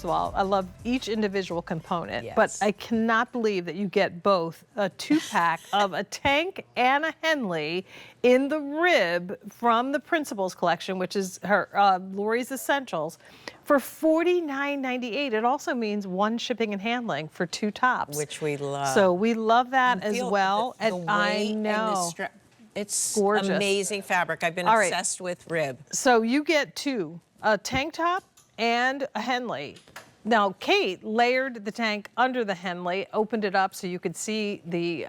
of all, I love each individual component, Yes. but I cannot believe that you get both a 2-pack of a tank and a Henley in the rib from the Principles collection, which is her Lori's Essentials, for $49.98. It also means 1 shipping and handling for 2 tops. Which we love. So we love that as well. The And I weight know. and the strap. It's Gorgeous. amazing fabric. I've been All right. obsessed with rib. So you get 2, a tank top and a Henley. Now, Kate layered the tank under the Henley, opened it up so you could see the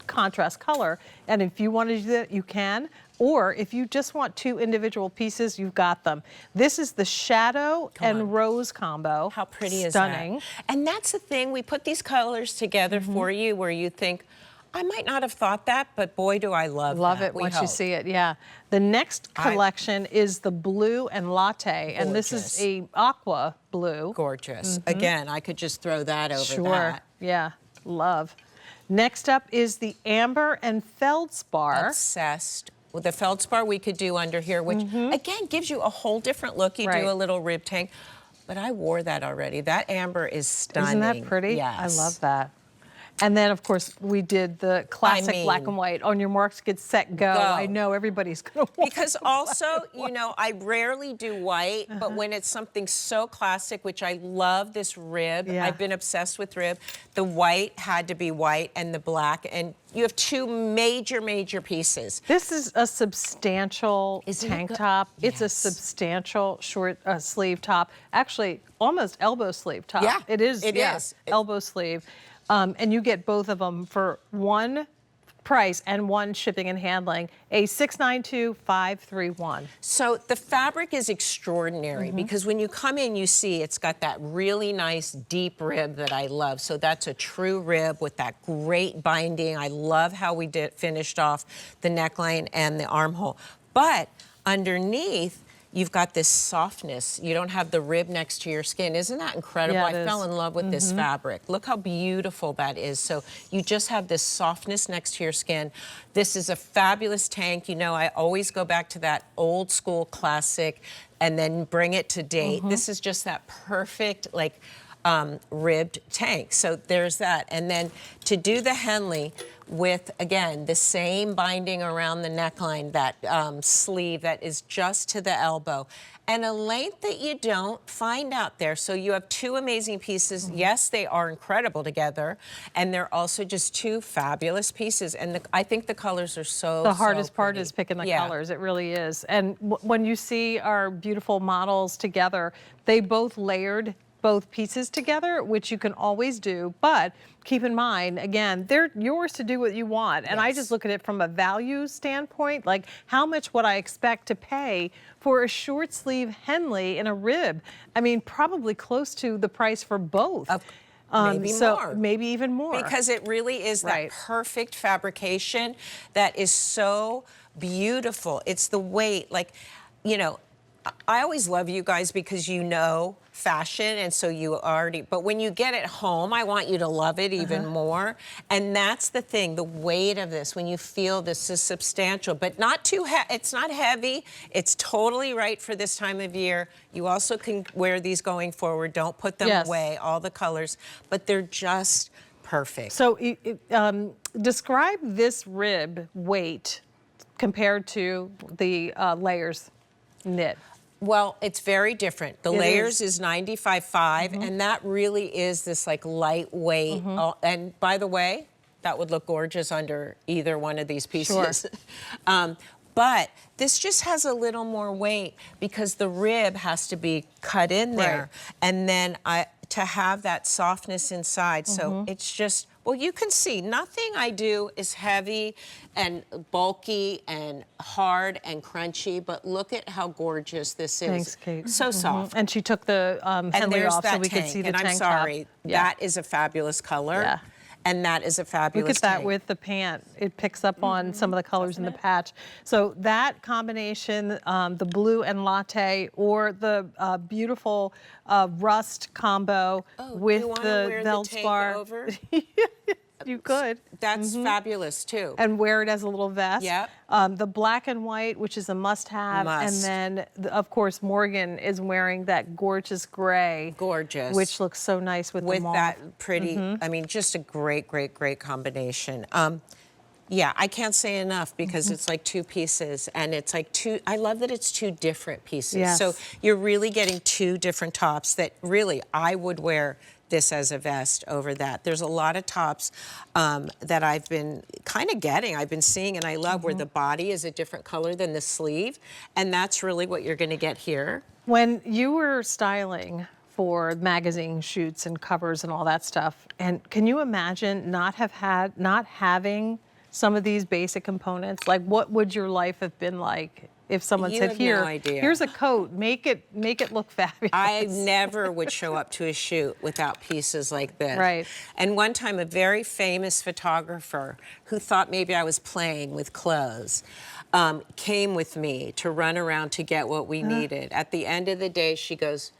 contrast color. And if you want to do that, you can. Or if you just want 2 individual pieces, you've got them. This is the shadow and rose combo. How pretty is Stunning. that? And that's the thing. We put these colors together for you where you think, I might not have thought that, but boy, do I love that. Love it once you see it, yeah. The next collection is the blue and latte, and this is a aqua blue. Gorgeous. Again, I could just throw that over that. Yeah, love. Next up is the amber and feldspar. Obsessed. With the feldspar we could do under here, which again gives you a whole different look. You do a little rib tank, but I wore that already. That amber is stunning. Isn't that pretty? Yes. I love that. And then, of course, we did the classic black and white. On your marks, get set, go. I know everybody's going to want because also, you know, I rarely do white, but when it's something so classic, which I love this rib, I've been obsessed with rib, the white had to be white and the black, and you have 2 major pieces. This is a substantial tank top. It's a substantial short sleeve top. Actually, almost elbow sleeve top. Yeah, it is. It is. Elbow sleeve. And you get both of them for 1 price and 1 shipping and handling, a $692,531. So the fabric is extraordinary because when you come in, you see it's got that really nice deep rib that I love. So that's a true rib with that great binding. I love how we finished off the neckline and the armhole. But underneath, you've got this softness. You don't have the rib next to your skin. Isn't that incredible? Yeah, I fell in love with this fabric. Look how beautiful that is. So you just have this softness next to your skin. This is a fabulous tank. You know, I always go back to that old school classic and then bring it to date. This is just that perfect, like, ribbed tank. So there's that. And then to do the Henley with, again, the same binding around the neckline, that sleeve that is just to the elbow, and a length that you don't find out there. So you have 2 amazing pieces. Yes, they are incredible together, and they're also just 2 fabulous pieces. And I think the colors are so The hardest part is picking the Yeah. colors. It really is. And when you see our beautiful models together, they both layered both pieces together, which you can always do, but keep in mind, again, they're yours to do what you want. And I just look at it from a value standpoint, like how much would I expect to pay for a short sleeve Henley in a rib? I mean, probably close to the price for both. Maybe more. Maybe even more. Because it really is that perfect fabrication that is so beautiful. It's the weight, like, you know, I always love you guys because you know fashion, and so you already, but when you get it home, I want you to love it even more. And that's the thing, the weight of this, when you feel this is substantial, but not too it's not heavy. It's totally right for this time of year. You also can wear these going forward. Don't put them away, all the colors, but they're just perfect. So describe this rib weight compared to the layers knit. Well, it's very different. The layers is 95.5, and that really is this like lightweight. And by the way, that would look gorgeous under either one of these pieces. But this just has a little more weight because the rib has to be cut in there, and then to have that softness inside. So it's just, well, you can see nothing I do is heavy and bulky and hard and crunchy, but look at how gorgeous this is. Thanks, Kate. So soft. And she took the Henley off so we could see the tank top. And I'm sorry, that is a fabulous color. Yeah. And that is a fabulous Look at that tank. with the pant. It picks up on some of the colors in the patch. So that combination, the blue and latte, or the beautiful rust combo with the the Veldspar. over? You could. That's fabulous too. And wear it as a little vest. Yep. The black and white, which is a must-have. Must. And then, of course, Morgan is wearing that gorgeous gray. Gorgeous. Which looks so nice with the mauve. that pretty, I mean, just a great, great, great combination. Yeah, I can't say enough because it's like two pieces and it's like I love that it's two different pieces. Yes. So you're really getting two different tops that really I would wear this as a vest over that. There's a lot of tops that I've been kind of getting, I've been seeing, and I love where the body is a different color than the sleeve. And that's really what you're gonna get here. When you were styling for magazine shoots and covers and all that stuff, and can you imagine not having some of these basic components? Like, what would your life have been like if someone You said, have "Here, no idea. here's a coat, make it look fabulous"? I never would show up to a shoot without pieces like this. Right. And one time, a very famous photographer who thought maybe I was playing with clothes came with me to run around to get what we needed. At the end of the day, she goes,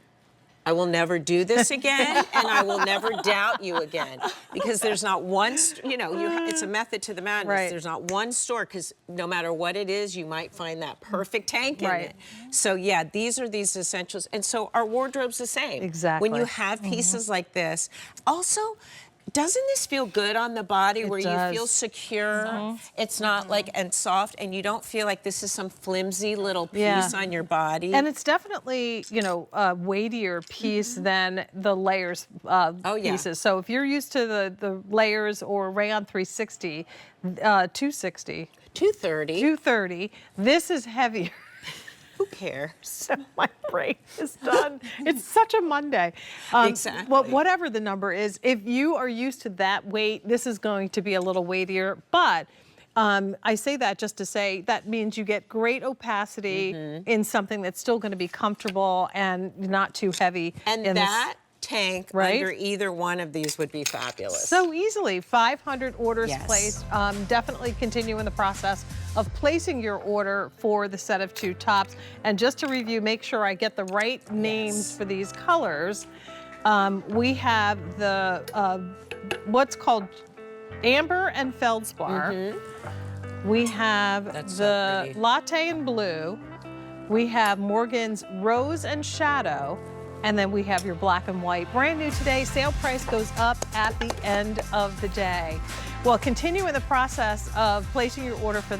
I will never do this again, and I will never doubt you again, because there's not one, it's a method to the madness. Right. There's not one store, because no matter what it is, you might find that perfect tank in Right. it. So yeah, these are these essentials, and so our wardrobe's the same. Exactly. When you have pieces like this, also, doesn't this feel good on the body where does. you feel secure? It's not like, and soft, and you don't feel like this is some flimsy little piece on your body. And it's definitely, a weightier piece than the layers pieces. So if you're used to the layers or Rayon 360, 260, 230. 230, this is heavier. Who cares? So my brain is done. It's such a Monday. Exactly. Well, whatever the number is, if you are used to that weight, this is going to be a little weightier. But I say that just to say that means you get great opacity in something that's still going to be comfortable and not too heavy. And that tank Right? under either one of these would be fabulous. So easily, 500 orders Yes. placed. Definitely continue in the process of placing your order for the set of 2 tops. And just to review, make sure I get the right names for these colors. We have the what's called amber and feldspar. We have That's so the pretty. latte and blue. We have Morgan's rose and shadow. And then we have your black and white. Brand new today. Sale price goes up at the end of the day. Well, continue in the process of placing your order for